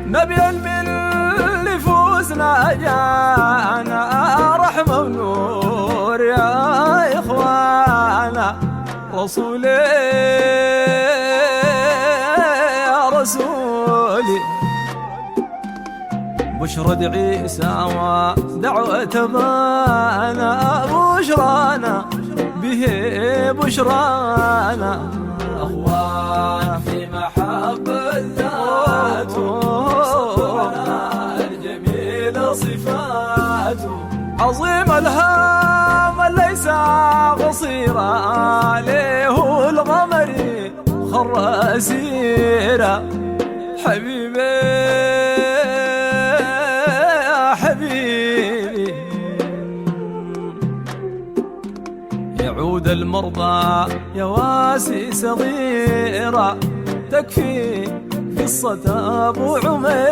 نبيا من اللي فوزنا جانا رحمة ونور يا إخوانا. رسولي يا رسولي بشرى عيسى ودعوة بانا بشرانا به بشرانا. أخوان في محبة ذاته صفنا الجميل صفاته. عظيم الهام ليس قصيرا له الغمر خر أسيرا. حبيبي يا حبيبي يعود المرضى يواسي صغيرة تكفي قصة أبو عمير.